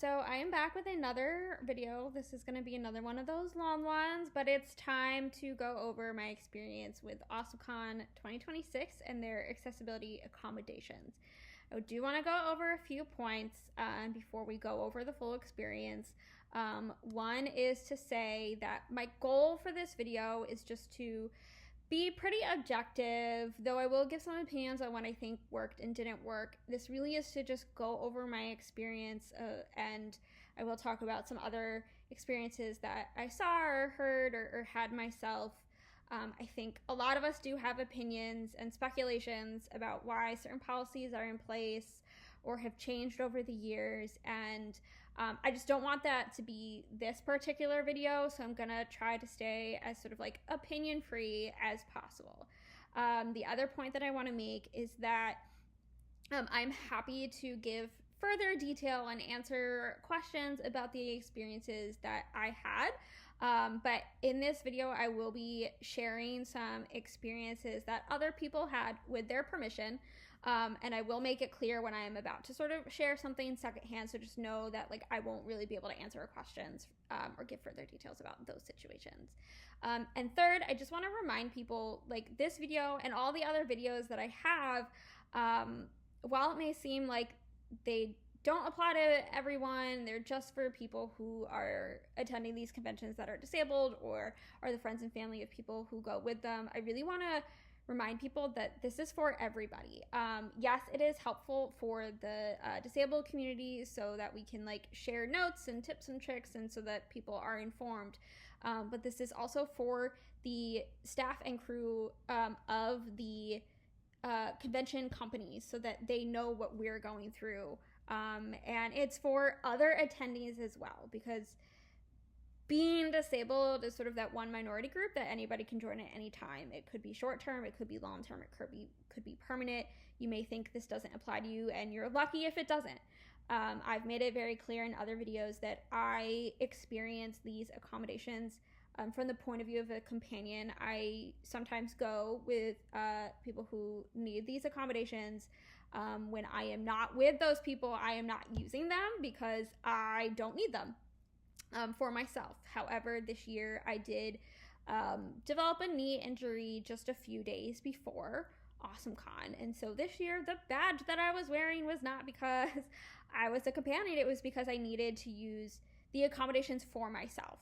So I am back with another video. This is going to be another one of those long ones, but it's time to go over my experience with AwesomeCon 2026 and their accessibility accommodations. I do want to go over a few points before we go over the full experience. One is to say that my goal for this video is just to be pretty objective, though I will give some opinions on what I think worked and didn't work. This really is to just go over my experience, and I will talk about some other experiences that I saw or heard or had myself. I think a lot of us do have opinions and speculations about why certain policies are in place or have changed over the years, and I just don't want that to be this particular video, so I'm gonna try to stay as sort of like opinion free as possible. The other point that I want to make is that I'm happy to give further detail and answer questions about the experiences that I had. But in this video, I will be sharing some experiences that other people had with their permission. And I will make it clear when I am about to sort of share something secondhand. So just know that like I won't really be able to answer questions or give further details about those situations. And third, I just want to remind people like this video and all the other videos that I have, while it may seem like they don't apply to everyone, they're just for people who are attending these conventions that are disabled or are the friends and family of people who go with them. I really want to remind people that this is for everybody. Yes, it is helpful for the disabled community so that we can like share notes and tips and tricks and so that people are informed. But this is also for the staff and crew of the convention companies so that they know what we're going through. And it's for other attendees as well, because being disabled is sort of that one minority group that anybody can join at any time. It could be short term, it could be long term, it could be permanent. You may think this doesn't apply to you, and you're lucky if it doesn't. I've made it very clear in other videos that I experience these accommodations from the point of view of a companion. I sometimes go with people who need these accommodations. When I am not with those people, I am not using them because I don't need them for myself. However, this year I did develop a knee injury just a few days before AwesomeCon. And so this year, the badge that I was wearing was not because I was a companion. It was because I needed to use the accommodations for myself.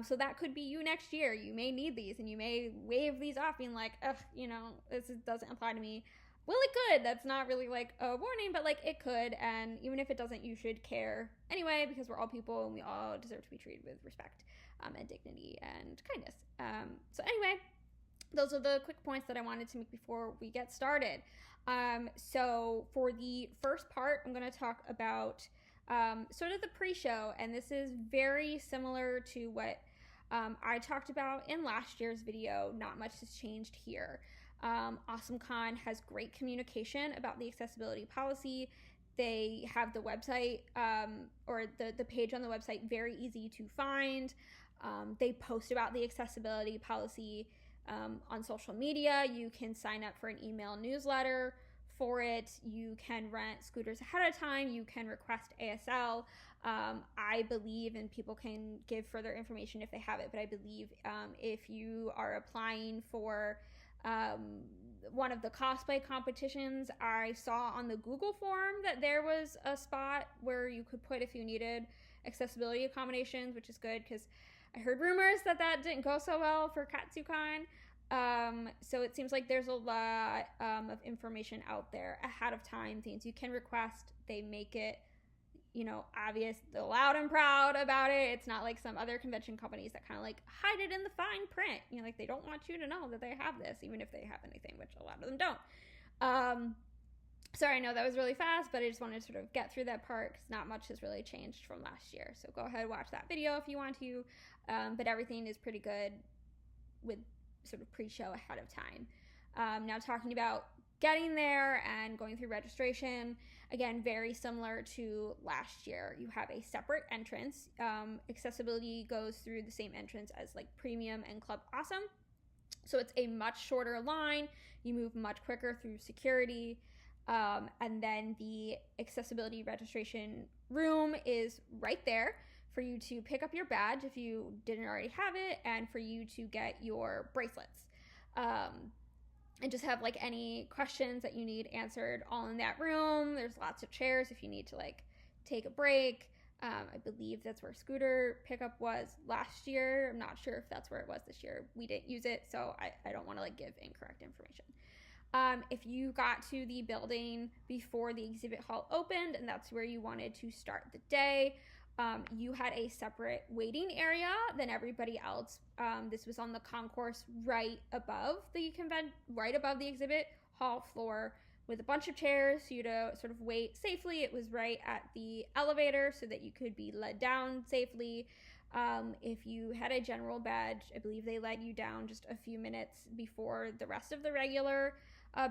So that could be you next year. You may need these and you may wave these off being like, ugh, you know, this doesn't apply to me. Well, it could. That's not really like a warning, but like it could. And even if it doesn't, you should care anyway, because we're all people and we all deserve to be treated with respect and dignity and kindness. So anyway, those are the quick points that I wanted to make before we get started. So for the first part, I'm going to talk about sort of the pre-show, and this is very similar to what I talked about in last year's video. Not much has changed here. AwesomeCon has great communication about the accessibility policy. They have the website or the page on the website very easy to find. They post about the accessibility policy on social media. You can sign up for an email newsletter for it. You can rent scooters ahead of time. You can request ASL. I believe, and people can give further information if they have it, but I believe if you are applying for one of the cosplay competitions, I saw on the Google form that there was a spot where you could put if you needed accessibility accommodations, which is good because I heard rumors that didn't go so well for KatsuCon. So it seems like there's a lot of information out there ahead of time, things you can request. They make it, you know, obvious, loud and proud about it. It's not like some other convention companies that kind of like hide it in the fine print. You know, like they don't want you to know that they have this, even if they have anything, which a lot of them don't. Sorry, I know that was really fast, but I just wanted to sort of get through that part because not much has really changed from last year. So go ahead and watch that video if you want to. But everything is pretty good with sort of pre-show ahead of time. Now talking about getting there and going through registration, again, very similar to last year. You have a separate entrance. Accessibility goes through the same entrance as like Premium and Club Awesome. So it's a much shorter line. You move much quicker through security. And then the accessibility registration room is right there for you to pick up your badge if you didn't already have it, and for you to get your bracelets. And just have like any questions that you need answered all in that room. There's lots of chairs if you need to like take a break. I believe that's where scooter pickup was last year. I'm not sure if that's where it was this year. We didn't use it, so I don't want to like give incorrect information. If you got to the building before the exhibit hall opened and that's where you wanted to start the day, you had a separate waiting area than everybody else. This was on the concourse right above the exhibit hall floor, with a bunch of chairs for you to sort of wait safely. It was right at the elevator so that you could be led down safely. If you had a general badge, I believe they led you down just a few minutes before the rest of the regular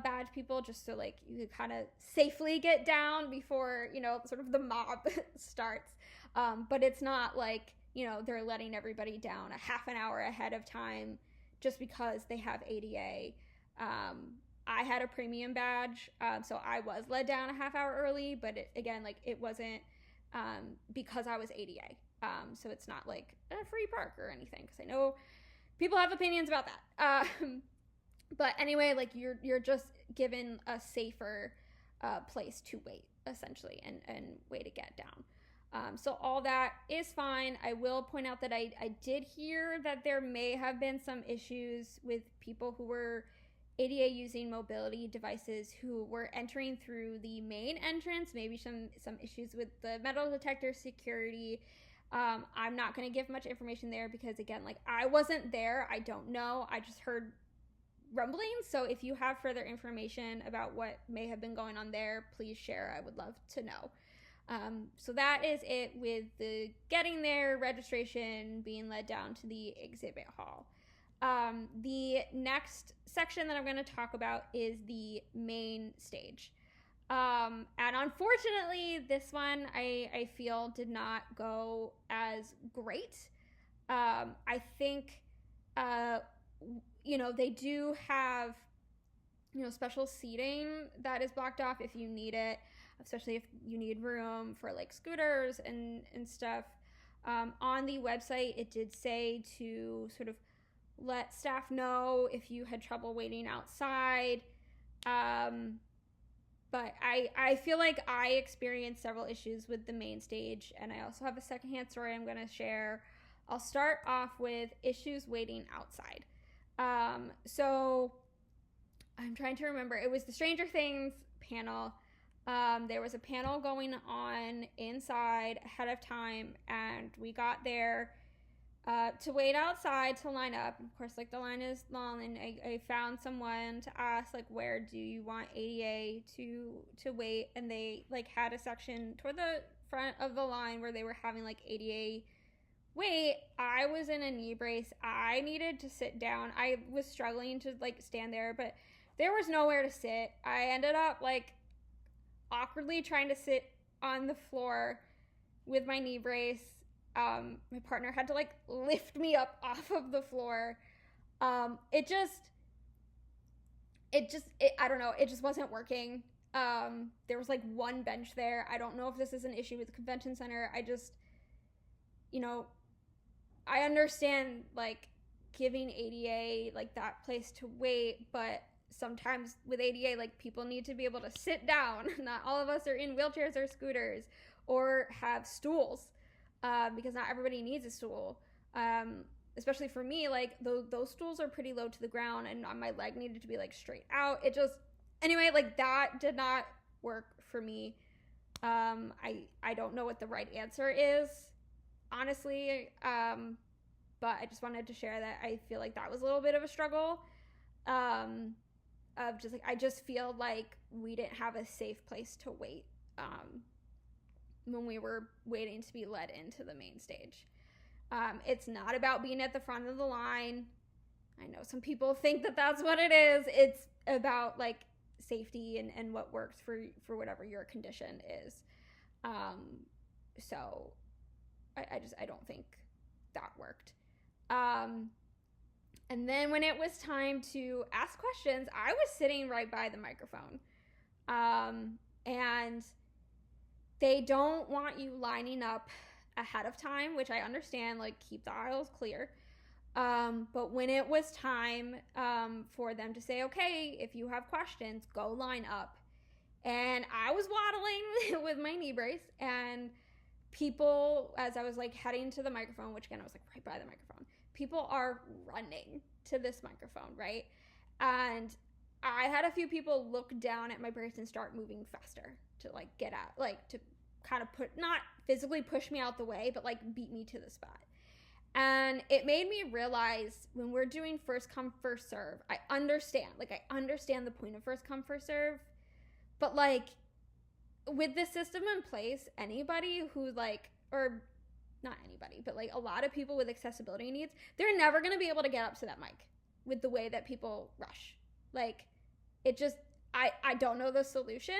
badge people, just so like you could kind of safely get down before, you know, sort of the mob starts. But it's not like, you know, they're letting everybody down a half an hour ahead of time just because they have ADA. I had a premium badge, so I was led down a half hour early, but it wasn't because I was ADA. So it's not like a free park or anything, because I know people have opinions about that. But anyway, like you're just given a safer place to wait, essentially, and way to get down. So all that is fine. I will point out that I did hear that there may have been some issues with people who were ADA using mobility devices who were entering through the main entrance, maybe some issues with the metal detector security. I'm not going to give much information there because, again, like I wasn't there. I don't know. I just heard rumblings. So if you have further information about what may have been going on there, please share. I would love to know. So that is it with the getting there, registration, being led down to the exhibit hall. The next section that I'm going to talk about is the main stage. And unfortunately, this one I feel did not go as great. I think, they do have, special seating that is blocked off if you need it, especially if you need room for like scooters and stuff. On the website, it did say to sort of let staff know if you had trouble waiting outside. But I feel like I experienced several issues with the main stage, and I also have a secondhand story I'm going to share. I'll start off with issues waiting outside. So I'm trying to remember. It was the Stranger Things panel. There was a panel going on inside ahead of time, and we got there to wait outside to line up. Of course, like the line is long, and I found someone to ask, like, where do you want ADA to wait? And they like had a section toward the front of the line where they were having like ADA wait. I was in a knee brace. I needed to sit down. I was struggling to like stand there, but there was nowhere to sit. I ended up like awkwardly trying to sit on the floor with my knee brace. My partner had to like lift me up off of the floor. I don't know. It just wasn't working. There was like one bench there. I don't know if this is an issue with the convention center. I understand like giving ADA like that place to wait, but sometimes with ADA, like people need to be able to sit down. Not all of us are in wheelchairs or scooters or have stools. Because not everybody needs a stool. Especially for me, like those stools are pretty low to the ground, and my leg needed to be like straight out. Anyway, like that did not work for me. I don't know what the right answer is, honestly. But I just wanted to share that I feel like that was a little bit of a struggle. Of just like, I just feel like we didn't have a safe place to wait. When we were waiting to be led into the main stage. It's not about being at the front of the line. I know some people think that that's what it is. It's about like safety and what works for whatever your condition is. So I don't think that worked. And then when it was time to ask questions, I was sitting right by the microphone. And they don't want you lining up ahead of time, which I understand, like, keep the aisles clear. But when it was time for them to say, okay, if you have questions, go line up. And I was waddling with my knee brace, and people, as I was like heading to the microphone, which again, I was like right by the microphone, people are running to this microphone, right? And I had a few people look down at my brace and start moving faster to like get out, like to kind of not physically push me out the way, but like beat me to the spot. And it made me realize when we're doing first come, first serve, I understand the point of first come, first serve, but like with the system in place, anybody who like, or not anybody, but like a lot of people with accessibility needs, they're never going to be able to get up to that mic with the way that people rush. Like, it just, I don't know the solution,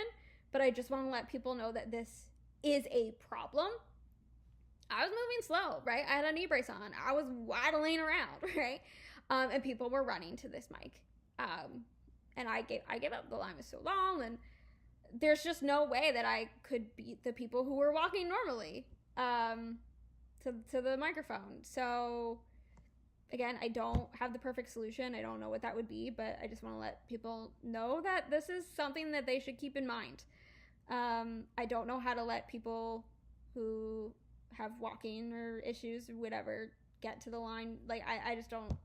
but I just want to let people know that this is a problem. I was moving slow, right? I had a knee brace on. I was waddling around, right? And people were running to this mic. And I gave up. The line was so long, and there's just no way that I could beat the people who were walking normally to the microphone. So again, I don't have the perfect solution. I don't know what that would be, but I just want to let people know that this is something that they should keep in mind. I don't know how to let people who have walking or issues or whatever get to the line. Like, I just don't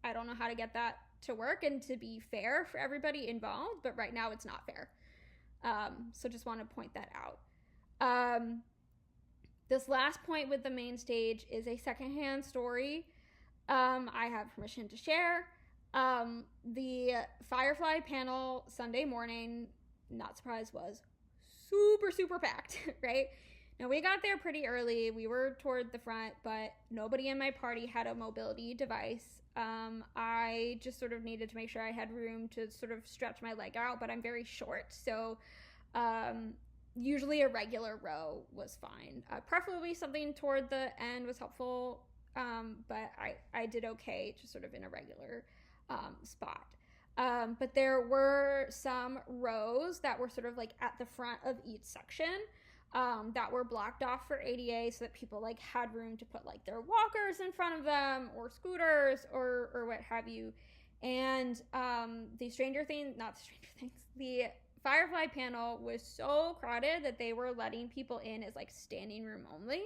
know how to get that to work and to be fair for everybody involved, but right now it's not fair. So just want to point that out. This last point with the main stage is a secondhand story I have permission to share. The Firefly panel Sunday morning, not surprised, was super packed, right? Now, we got there pretty early. We were toward the front, but nobody in my party had a mobility device. I just sort of needed to make sure I had room to sort of stretch my leg out, but I'm very short, so usually a regular row was fine. Preferably something toward the end was helpful, but I did okay just sort of in a regular spot. But there were some rows that were sort of like at the front of each section that were blocked off for ADA, so that people like had room to put like their walkers in front of them or scooters or what have you. And the Firefly panel was so crowded that they were letting people in as like standing room only.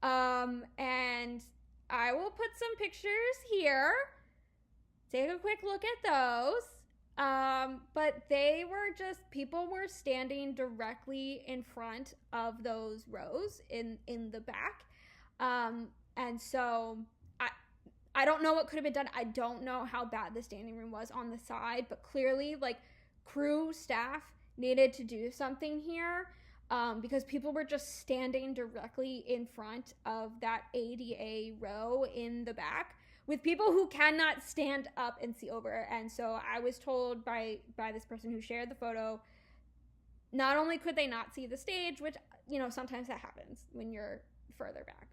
And I will put some pictures here. Take a quick look at those. But people were standing directly in front of those rows in the back. And so I don't know what could have been done. I don't know how bad the standing room was on the side, but clearly like crew staff needed to do something here, because people were just standing directly in front of that ADA row in the back with people who cannot stand up and see over. And so I was told by this person who shared the photo, not only could they not see the stage, which, you know, sometimes that happens when you're further back.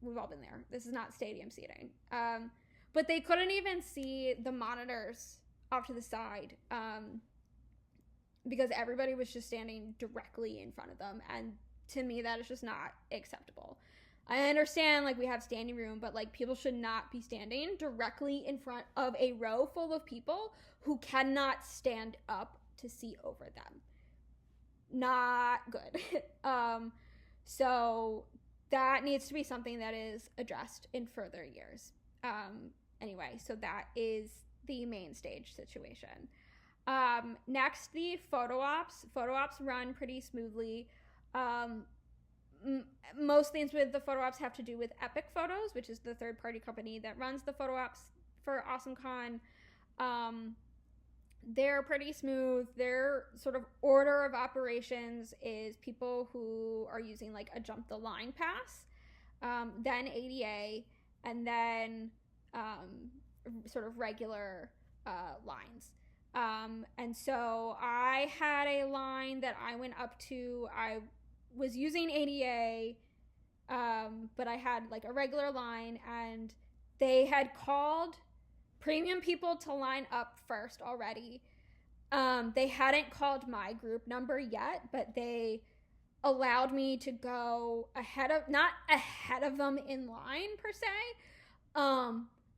We've all been there. This is not stadium seating. But they couldn't even see the monitors off to the side, because everybody was just standing directly in front of them. And to me, that is just not acceptable. I understand, like, we have standing room, but, like, people should not be standing directly in front of a row full of people who cannot stand up to see over them. Not good. So that needs to be something that is addressed in further years. Anyway, so that is the main stage situation. Next, the photo ops. Photo ops run pretty smoothly. Most things with the photo ops have to do with Epic Photos, which is the third-party company that runs the photo ops for AwesomeCon. They're pretty smooth. Their sort of order of operations is people who are using like a jump the line pass, then ADA, and then sort of regular lines. And so I had a line that I went up to. I was using ADA, but I had like a regular line, and they had called premium people to line up first already. They hadn't called my group number yet, but they allowed me to go not ahead of them in line per se,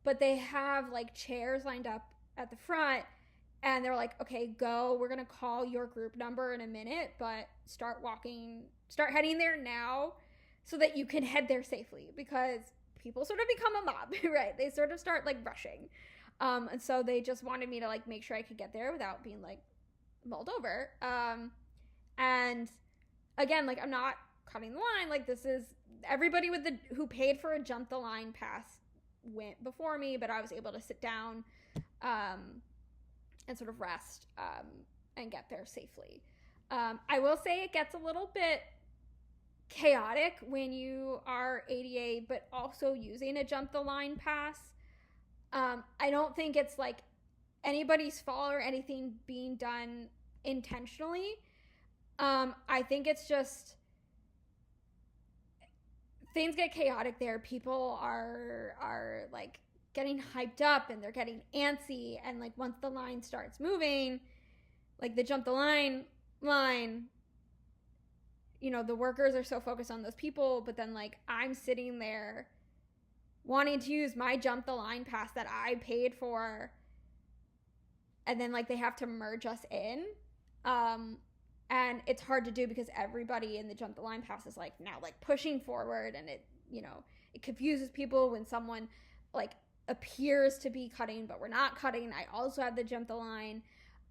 but they have like chairs lined up at the front, and they're like, okay, go, we're gonna call your group number in a minute, but start heading there now so that you can head there safely, because people sort of become a mob, right? They sort of start like rushing. And so they just wanted me to like make sure I could get there without being like mulled over. And again, like, I'm not cutting the line. Like, this is everybody who paid for a jump the line pass went before me, but I was able to sit down and sort of rest and get there safely. I will say it gets a little bit chaotic when you are ADA but also using a jump the line pass. I don't think it's like anybody's fault or anything being done intentionally. I think it's just things get chaotic there. People are like getting hyped up and they're getting antsy, and like once the line starts moving, like the jump the line, you know, the workers are so focused on those people, but then like I'm sitting there wanting to use my jump the line pass that I paid for, and then like they have to merge us in, and it's hard to do because everybody in the jump the line pass is like now like pushing forward, and it, you know, it confuses people when someone like appears to be cutting but we're not cutting. I also have the jump the line,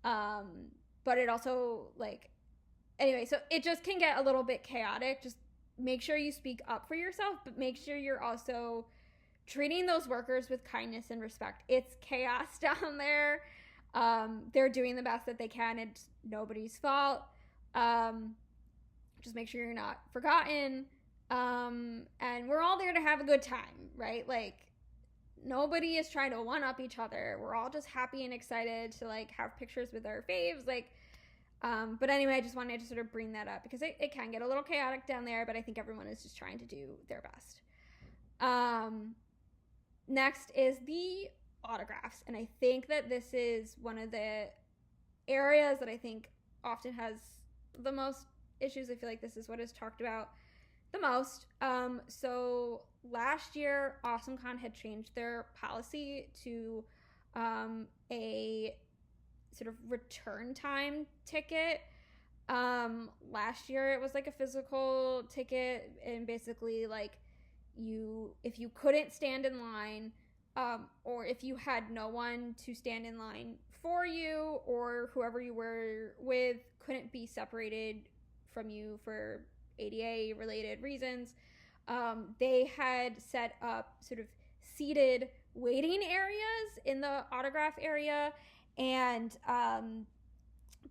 but it also like, anyway, so it just can get a little bit chaotic. Just make sure you speak up for yourself, but make sure you're also treating those workers with kindness and respect. It's chaos down there. They're doing the best that they can. It's nobody's fault. Just make sure you're not forgotten. And we're all there to have a good time, right? Like, nobody is trying to one up each other. We're all just happy and excited to like have pictures with our faves. Like, but anyway, I just wanted to sort of bring that up because it can get a little chaotic down there, but I think everyone is just trying to do their best. Next is the autographs. And I think that this is one of the areas that I think often has the most issues. I feel like this is what is talked about the most. So last year, AwesomeCon had changed their policy to a sort of return time ticket. Last year it was like a physical ticket, and basically like if you couldn't stand in line, or if you had no one to stand in line for you, or whoever you were with couldn't be separated from you for ADA related reasons, they had set up sort of seated waiting areas in the autograph area, and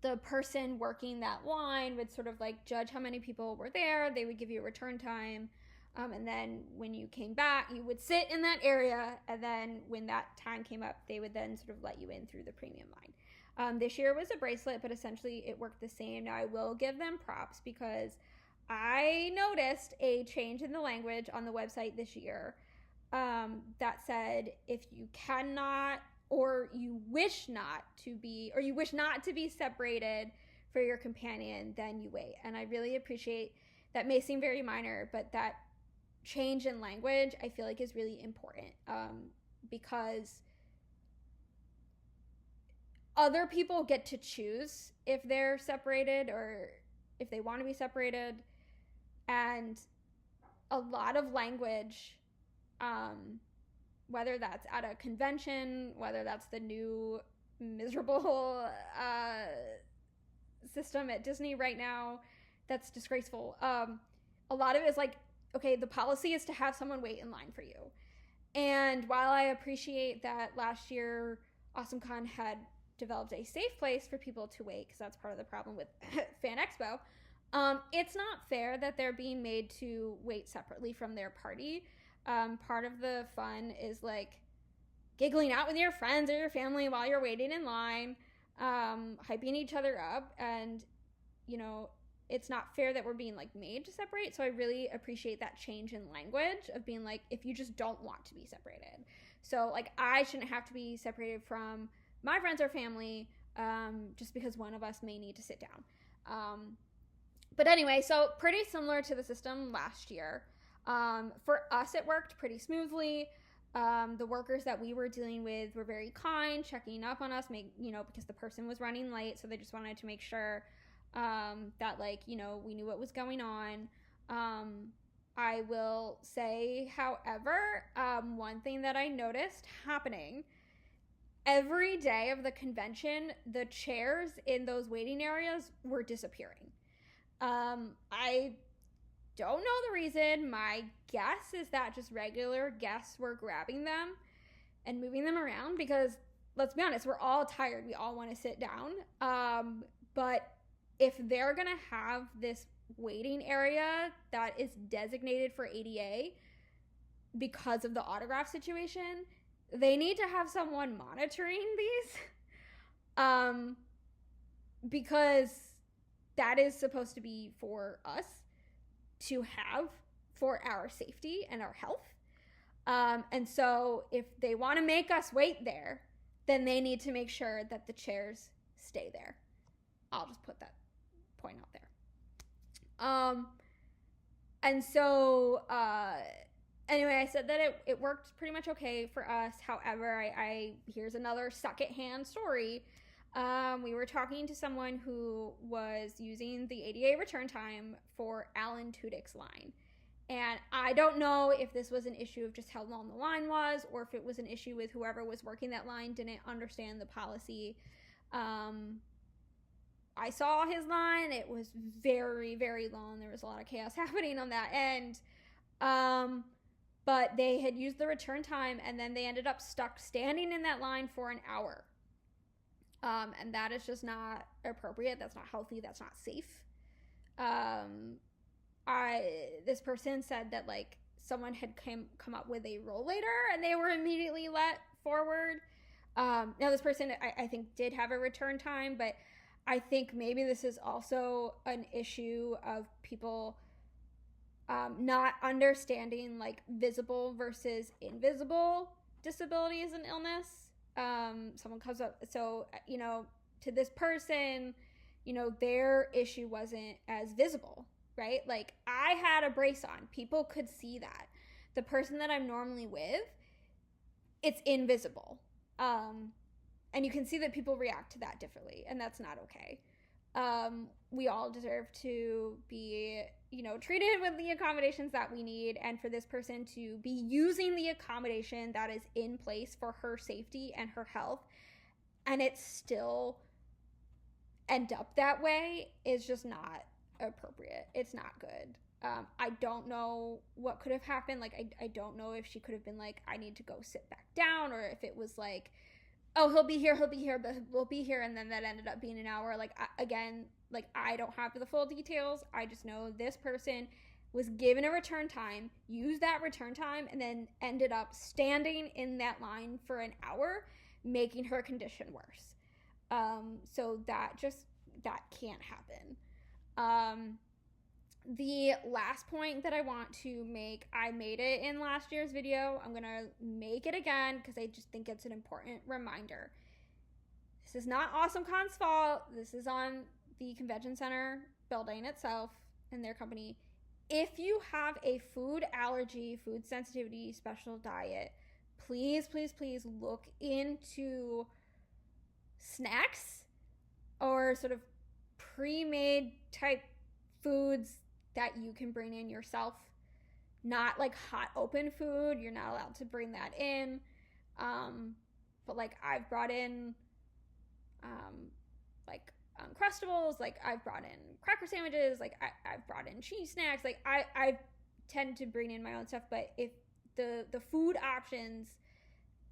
the person working that line would sort of like judge how many people were there. They would give you a return time, and then when you came back, you would sit in that area, and then when that time came up, they would then sort of let you in through the premium line. This year was a bracelet, but essentially it worked the same. Now I will give them props because I noticed a change in the language on the website this year that said if you cannot, or you wish not to be separated for your companion, then you wait. And I really appreciate that. May seem very minor, but that change in language I feel like is really important, because other people get to choose if they're separated or if they want to be separated. And a lot of language, whether that's at a convention, whether that's the new miserable system at Disney right now that's disgraceful, a lot of it is like, okay, the policy is to have someone wait in line for you. And while I appreciate that last year AwesomeCon had developed a safe place for people to wait, because that's part of the problem with Fan Expo, it's not fair that they're being made to wait separately from their party. Part of the fun is like giggling out with your friends or your family while you're waiting in line, hyping each other up, and you know, it's not fair that we're being like made to separate. So I really appreciate that change in language of being like, if you just don't want to be separated. So like, I shouldn't have to be separated from my friends or family just because one of us may need to sit down. But anyway, so pretty similar to the system last year. For us, it worked pretty smoothly. The workers that we were dealing with were very kind, checking up on us, because the person was running late, so they just wanted to make sure that, we knew what was going on. I will say, however, one thing that I noticed happening every day of the convention, the chairs in those waiting areas were disappearing. I don't know the reason. My guess is that just regular guests were grabbing them and moving them around because, let's be honest, we're all tired. We all want to sit down. But if they're going to have this waiting area that is designated for ADA because of the autograph situation, they need to have someone monitoring these. Because that is supposed to be for us to have for our safety and our health. And so if they want to make us wait there, then they need to make sure that the chairs stay there. I'll just put that point out there. And so, anyway, I said that it worked pretty much okay for us. However, here's another secondhand story. We were talking to someone who was using the ADA return time for Alan Tudyk's line. And I don't know if this was an issue of just how long the line was, or if it was an issue with whoever was working that line didn't understand the policy. I saw his line. It was very, very long. There was a lot of chaos happening on that end. But they had used the return time, and then they ended up stuck standing in that line for an hour. And that is just not appropriate. That's not healthy. That's not safe. This person said that someone had come up with a rollator and they were immediately let forward. Now this person I think did have a return time, but I think maybe this is also an issue of people not understanding visible versus invisible disabilities and illness. Someone comes up, so to this person, their issue wasn't as visible, right? I had a brace on, people could see that. The person that I'm normally with, it's invisible, and you can see that people react to that differently, and that's not okay. We all deserve to be treated with the accommodations that we need, and for this person to be using the accommodation that is in place for her safety and her health, and it still end up that way, is just not appropriate. It's not good. I don't know what could have happened. I don't know if she could have been I need to go sit back down, or if it was oh, he'll be here, but we'll be here, and then that ended up being an hour. I don't have the full details. I just know this person was given a return time, used that return time, and then ended up standing in that line for an hour, making her condition worse. So that can't happen. The last point that I want to make, I made it in last year's video. I'm going to make it again because I just think it's an important reminder. This is not AwesomeCon's fault. This is on the convention center building itself and their company. If you have a food allergy, food sensitivity, special diet, please, please, please look into snacks or sort of pre-made type foods that you can bring in yourself. Not hot open food. You're not allowed to bring that in. But I've brought in Crustables, I've brought in cracker sandwiches, I've brought in cheese snacks, I tend to bring in my own stuff. But if the food options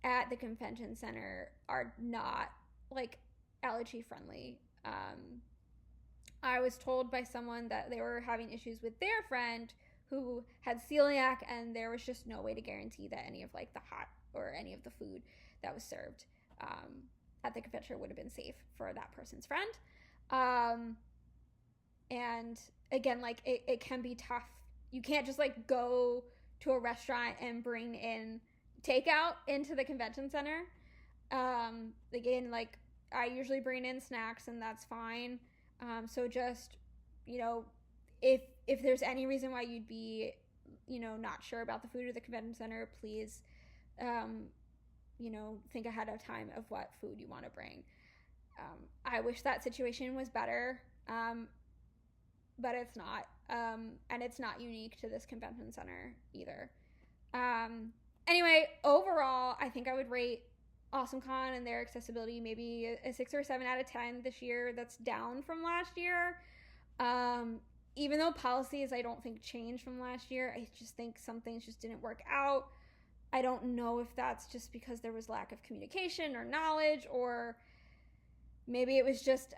at the convention center are not allergy friendly, I was told by someone that they were having issues with their friend who had celiac, and there was just no way to guarantee that any of the hot or any of the food that was served at the convention would have been safe for that person's friend. And again, it can be tough. You can't just go to a restaurant and bring in takeout into the convention center. Again, I usually bring in snacks, and that's fine. So just, you know, if there's any reason why you'd be, you know, not sure about the food at the convention center, please, you know, think ahead of time of what food you want to bring. I wish that situation was better, but it's not. And it's not unique to this convention center either. Anyway, overall, I think I would rate AwesomeCon and their accessibility maybe a 6 or 7 out of 10 this year. That's down from last year. Even though policies I don't think changed from last year, I just think some things just didn't work out. I don't know if that's just because there was lack of communication or knowledge, or maybe it was just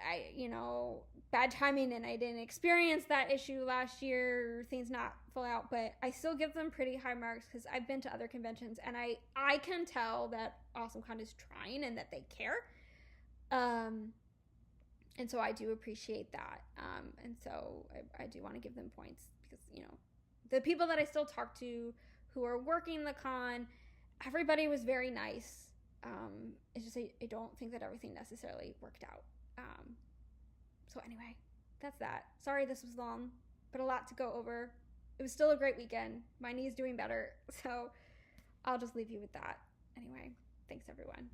bad timing and I didn't experience that issue last year, things not full out. But I still give them pretty high marks because I've been to other conventions and I can tell that AwesomeCon is trying and that they care. And so I do appreciate that. And so I do want to give them points because, you know, the people that I still talk to who are working the con, everybody was very nice. It's just I don't think that everything necessarily worked out. So anyway, that's that. Sorry this was long, but a lot to go over. It was still a great weekend. My knee's doing better, so I'll just leave you with that. Anyway, thanks everyone.